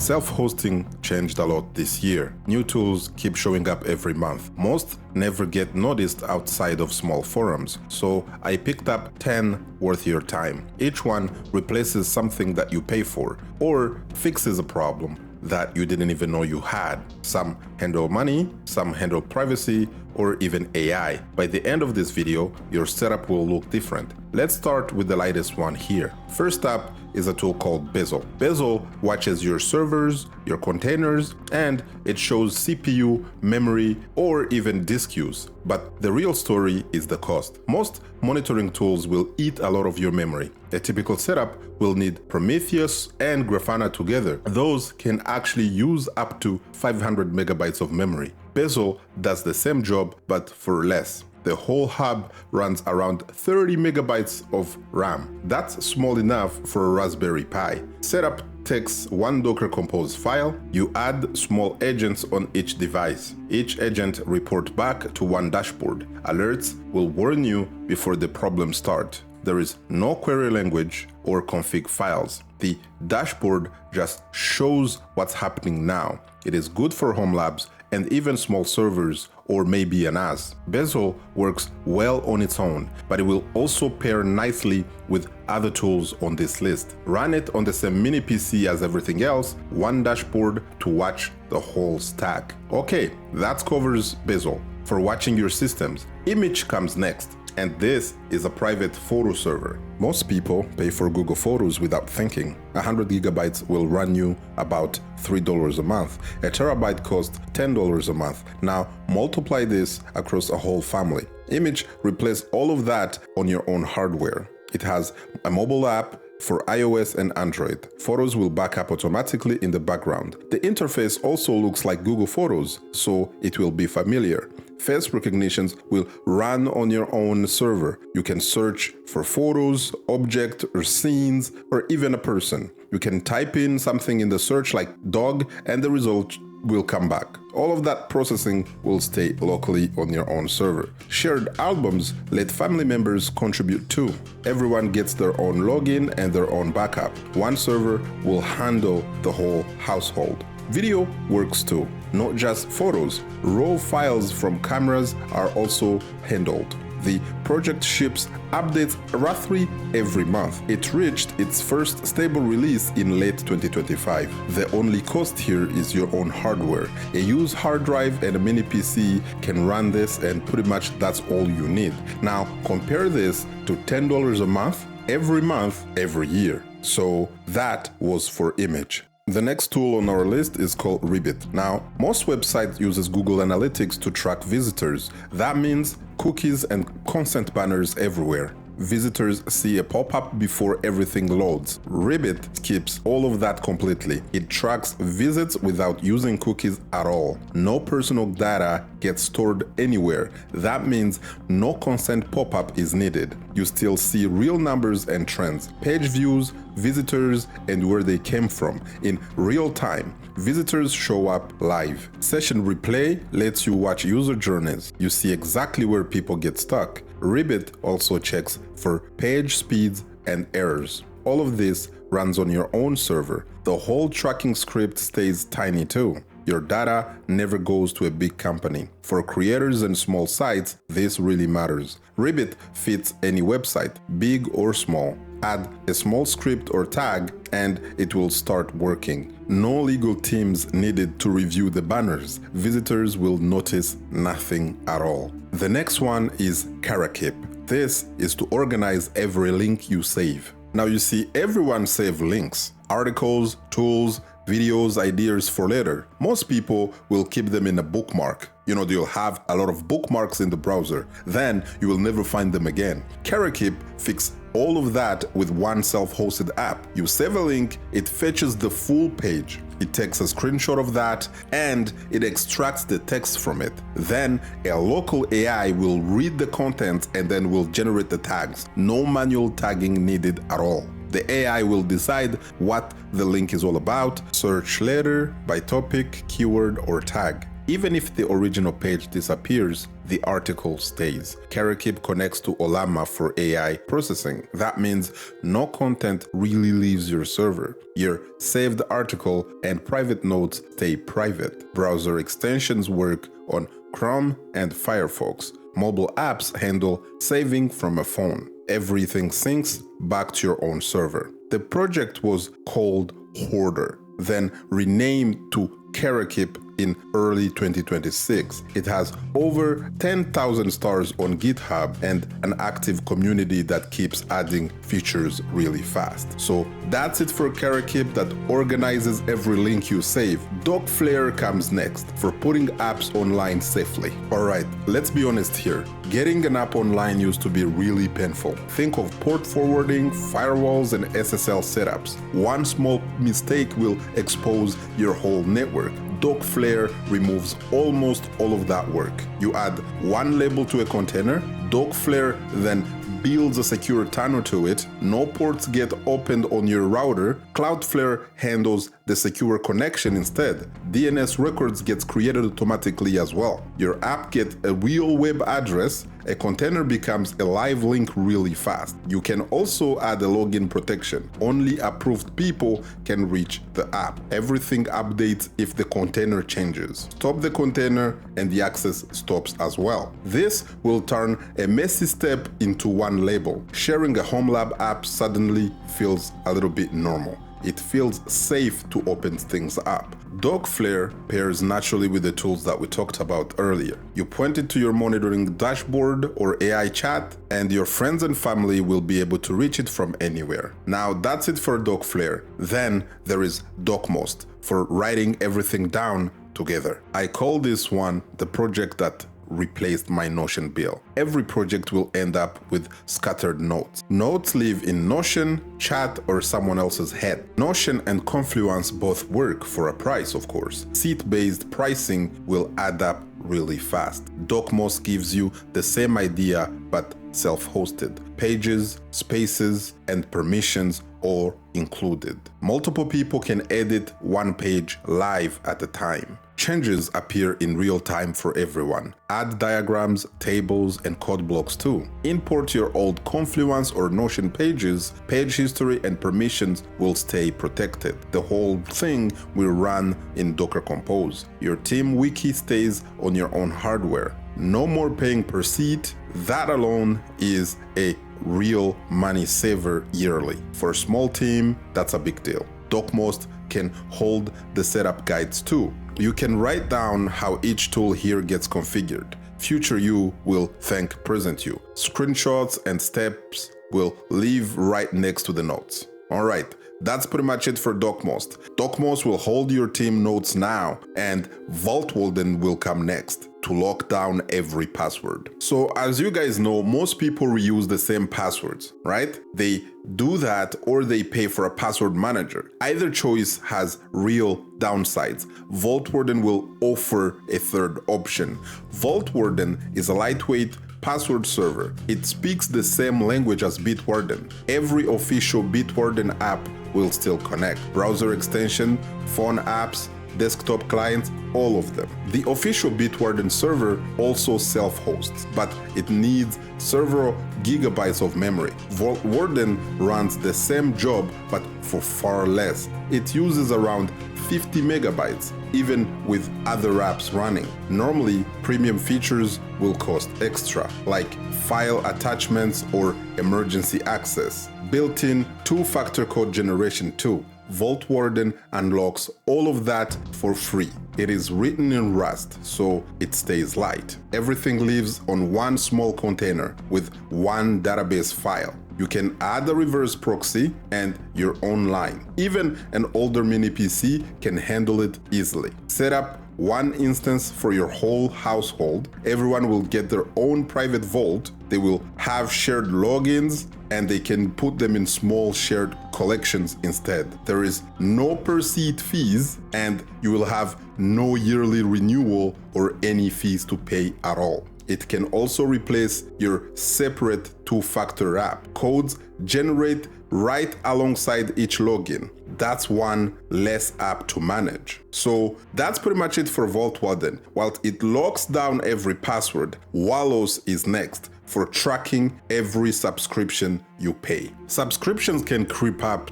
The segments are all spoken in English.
Self-hosting changed a lot this year. New tools keep showing up every month. Most never get noticed outside of small forums, so I picked up 10 worth your time. Each one replaces something that you pay for, or fixes a problem that you didn't even know you had. Some handle money, some handle privacy, or even AI. By the end of this video, your setup will look different. Let's start with the lightest one here. First up is a tool called Beszel. Beszel watches your servers, your containers, and it shows CPU, memory, or even disk use. But the real story is the cost. Most monitoring tools will eat a lot of your memory. A typical setup will need Prometheus and Grafana together. Those can actually use up to 500 megabytes of memory. Beszel does the same job, but for less. The whole hub runs around 30 megabytes of RAM. That's small enough for a Raspberry Pi. Setup takes one Docker Compose file. You add small agents on each device. Each agent reports back to one dashboard. Alerts will warn you before the problem starts. There is no query language or config files. The dashboard just shows what's happening now. It is good for home labs and even small servers or maybe a NAS. Beszel works well on its own, but it will also pair nicely with other tools on this list. Run it on the same mini PC as everything else, one dashboard to watch the whole stack. Okay, that covers Beszel. For watching your systems, Immich comes next. And this is a private photo server. Most people pay for Google Photos without thinking. 100 gigabytes will run you about $3 a month. A terabyte costs $10 a month. Now multiply this across a whole family. Immich replaces all of that on your own hardware. It has a mobile app for iOS and Android. Photos will back up automatically in the background. The interface also looks like Google Photos, so it will be familiar. Face recognitions will run on your own server. You can search for photos, objects, or scenes, or even a person. You can type in something in the search like dog, and the result will come back. All of that processing will stay locally on your own server. Shared albums let family members contribute too. Everyone gets their own login and their own backup. One server will handle the whole household. Video works too, not just photos. RAW files from cameras are also handled. The project ships updates roughly every month. It reached its first stable release in late 2025. The only cost here is your own hardware. A used hard drive and a mini PC can run this, and pretty much that's all you need. Now compare this to $10 a month, every year. So that was for Immich. The next tool on our list is called Rybbit. Now, most websites uses Google Analytics to track visitors. That means cookies and consent banners everywhere. Visitors see a pop-up before everything loads. Rybbit skips all of that completely. It tracks visits without using cookies at all. No personal data gets stored anywhere. That means no consent pop-up is needed. You still see real numbers and trends, page views, visitors, and where they came from in real time. Visitors show up live. Session replay lets you watch user journeys. You see exactly where people get stuck. Rybbit also checks for page speeds and errors. All of this runs on your own server. The whole tracking script stays tiny too. Your data never goes to a big company. For creators and small sites, this really matters. Rybbit fits any website, big or small. Add a small script or tag and it will start working. No legal teams needed to review the banners. Visitors will notice nothing at all. The next one is Karakeep. This is to organize every link you save. Now you see everyone save links, articles, tools, videos, ideas for later. Most people will keep them in a bookmark. You'll have a lot of bookmarks in the browser. Then you will never find them again. Karakeep fixes all of that with one self-hosted app. You save a link, it fetches the full page. It takes a screenshot of that and it extracts the text from it. Then a local AI will read the content and then will generate the tags. No manual tagging needed at all. The AI will decide what the link is all about, search later by topic, keyword, or tag. Even if the original page disappears, the article stays. Karakeep connects to Ollama for AI processing. That means no content really leaves your server. Your saved article and private notes stay private. Browser extensions work on Chrome and Firefox. Mobile apps handle saving from a phone. Everything syncs back to your own server. The project was called Hoarder, then renamed to Karakeep in early 2026. It has over 10,000 stars on GitHub and an active community that keeps adding features really fast. So that's it for Karakeep that organizes every link you save. DockFlare comes next for putting apps online safely. Alright, let's be honest here. Getting an app online used to be really painful. Think of port forwarding, firewalls, and SSL setups. One small mistake will expose your whole network. DockFlare removes almost all of that work. You add one label to a container, DockFlare then builds a secure tunnel to it, no ports get opened on your router, Cloudflare handles the secure connection instead. DNS records gets created automatically as well. Your app gets a real web address, a container becomes a live link really fast. You can also add a login protection. Only approved people can reach the app. Everything updates if the container changes. Stop the container and the access stops as well. This will turn a messy step into one label. Sharing a Homelab app suddenly feels a little bit normal. It feels safe to open things up. DockFlare pairs naturally with the tools that we talked about earlier. You point it to your monitoring dashboard or AI chat, and your friends and family will be able to reach it from anywhere. Now that's it for DockFlare. Then there is Docmost for writing everything down together. I call this one the project that replaced my Notion bill. Every project will end up with scattered notes. Notes live in Notion, chat, or someone else's head. Notion and Confluence both work for a price, of course. Seat-based pricing will add up really fast. Docmost gives you the same idea but self-hosted. Pages, spaces, and permissions all included. Multiple people can edit one page live at a time. Changes appear in real time for everyone. Add diagrams, tables, and code blocks too. Import your old Confluence or Notion pages, page history and permissions will stay protected. The whole thing will run in Docker Compose. Your team wiki stays on your own hardware. No more paying per seat. That alone is a real money saver yearly. For a small team, that's a big deal. Docmost can hold the setup guides too. You can write down how each tool here gets configured. Future you will thank present you. Screenshots and steps will live right next to the notes. Alright, that's pretty much it for Docmost. Docmost will hold your team notes now, and Vaultwarden will come next to lock down every password. So as you guys know, most people reuse the same passwords, right? They do that or they pay for a password manager. Either choice has real downsides. Vaultwarden will offer a third option. Vaultwarden is a lightweight password server. It speaks the same language as Bitwarden. Every official Bitwarden app will still connect. Browser extension, phone apps, desktop clients, all of them. The official Bitwarden server also self-hosts, but it needs several gigabytes of memory. Vaultwarden runs the same job, but for far less. It uses around 50 megabytes, even with other apps running. Normally, premium features will cost extra, like file attachments or emergency access. Built-in two-factor code generation too. Vaultwarden unlocks all of that for free. It is written in Rust, so it stays light. Everything lives on one small container with one database file. You can add a reverse proxy and your own line. Even an older mini PC can handle it easily. Set up one instance for your whole household. Everyone will get their own private vault. They will have shared logins and they can put them in small shared collections instead. There is no per seat fees and you will have no yearly renewal or any fees to pay at all. It can also replace your separate two-factor app. Codes generate right alongside each login. That's one less app to manage. So that's pretty much it for Vaultwarden. While it locks down every password, Wallos is next for tracking every subscription you pay. Subscriptions can creep up,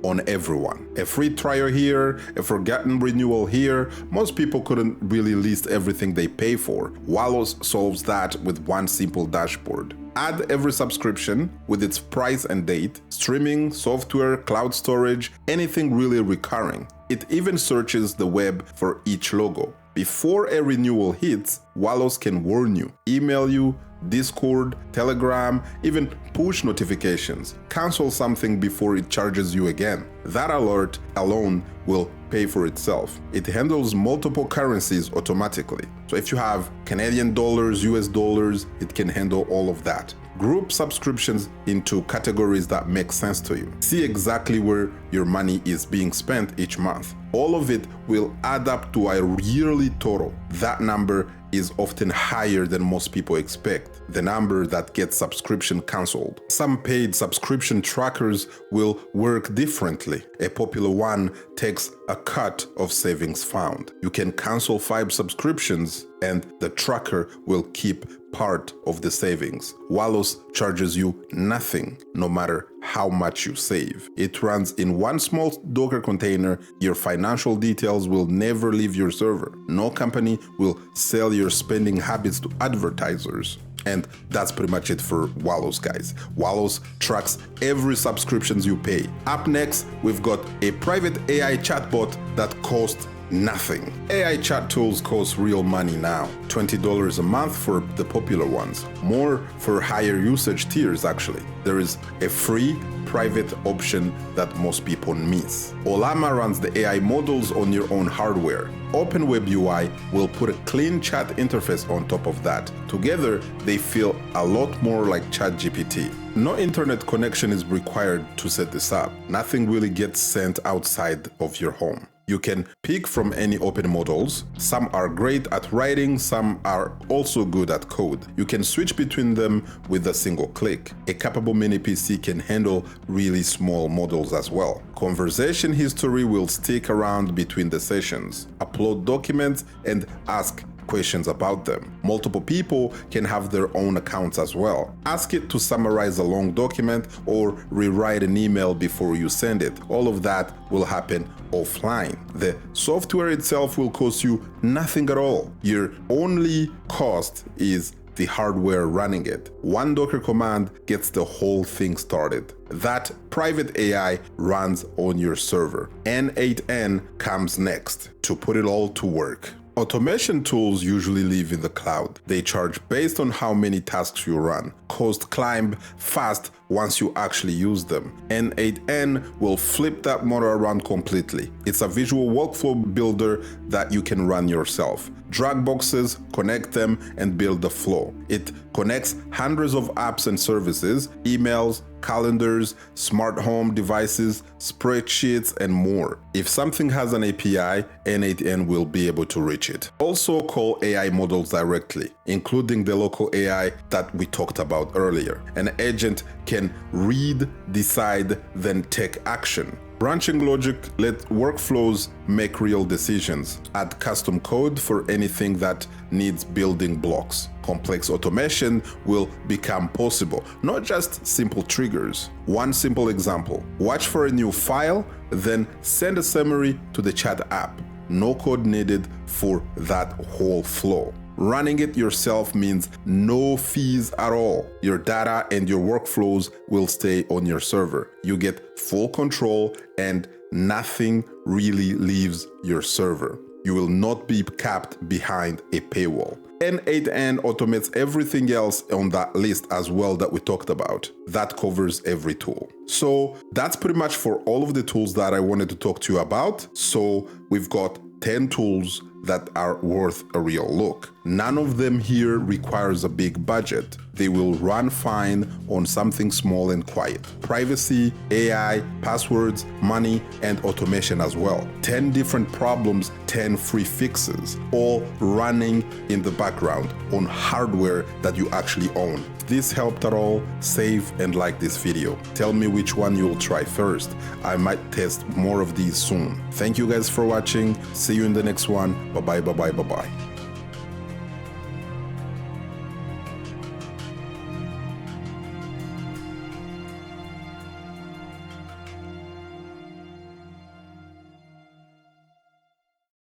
on everyone. A free trial here, a forgotten renewal here. Most people couldn't really list everything they pay for. Wallos solves that with one simple dashboard. Add every subscription with its price and date, streaming, software, cloud storage, anything really recurring. It even searches the web for each logo. Before a renewal hits, Wallos can warn you, email you, Discord, Telegram, even push notifications. Cancel something before it charges you again. That alert alone will pay for itself. It handles multiple currencies automatically. So if you have Canadian dollars, US dollars, it can handle all of that. Group subscriptions into categories that make sense to you. See exactly where your money is being spent each month. All of it will add up to a yearly total. That number is often higher than most people expect, the number that gets subscription cancelled. Some paid subscription trackers will work differently. A popular one takes a cut of savings found. You can cancel 5 subscriptions and the tracker will keep part of the savings. Wallos charges you nothing, no matter how much you save. It runs in one small Docker container. Your financial details will never leave your server. No company will sell your spending habits to advertisers. And that's pretty much it for Wallos, guys. Wallos tracks every subscriptions you pay. Up next, we've got a private AI chatbot that costs nothing. AI chat tools cost real money now. $20 a month for the popular ones. More for higher usage tiers, actually. There is a free private option that most people miss. Ollama runs the AI models on your own hardware. Open WebUI will put a clean chat interface on top of that. Together, they feel a lot more like ChatGPT. No internet connection is required to set this up. Nothing really gets sent outside of your home. You can pick from any open models. Some are great at writing, some are also good at code. You can switch between them with a single click. A capable mini PC can handle really small models as well. Conversation history will stick around between the sessions. Upload documents and ask questions about them. Multiple people can have their own accounts as well. Ask it to summarize a long document or rewrite an email before you send it. All of that will happen offline. The software itself will cost you nothing at all. Your only cost is the hardware running it. One Docker command gets the whole thing started. That private AI runs on your server. N8N comes next to put it all to work. Automation tools usually live in the cloud. They charge based on how many tasks you run. Costs climb fast once you actually use them. N8N will flip that model around completely. It's a visual workflow builder that you can run yourself. Drag boxes, connect them, and build the flow. It connects hundreds of apps and services, emails, calendars, smart home devices, spreadsheets, and more. If something has an API, N8N will be able to reach it. Also call AI models directly, including the local AI that we talked about earlier. An agent can read, decide, then take action. Branching logic let workflows make real decisions. Add custom code for anything that needs building blocks. Complex automation will become possible, not just simple triggers. One simple example: watch for a new file, then send a summary to the chat app. No code needed for that whole flow. Running it yourself means no fees at all. Your data and your workflows will stay on your server. You get full control and nothing really leaves your server. You will not be capped behind a paywall. N8N automates everything else on that list as well that we talked about. That covers every tool. So that's pretty much for all of the tools that I wanted to talk to you about. So we've got 10 tools that are worth a real look. None of them here requires a big budget. They will run fine on something small and quiet. Privacy, AI, passwords, money, and automation as well. 10 different problems, 10 free fixes, all running in the background on hardware that you actually own. this helped at all, save and like this video. Tell me which one you'll try first. I might test more of these soon. Thank you guys for watching. See you in the next one. Bye bye, bye bye, bye bye.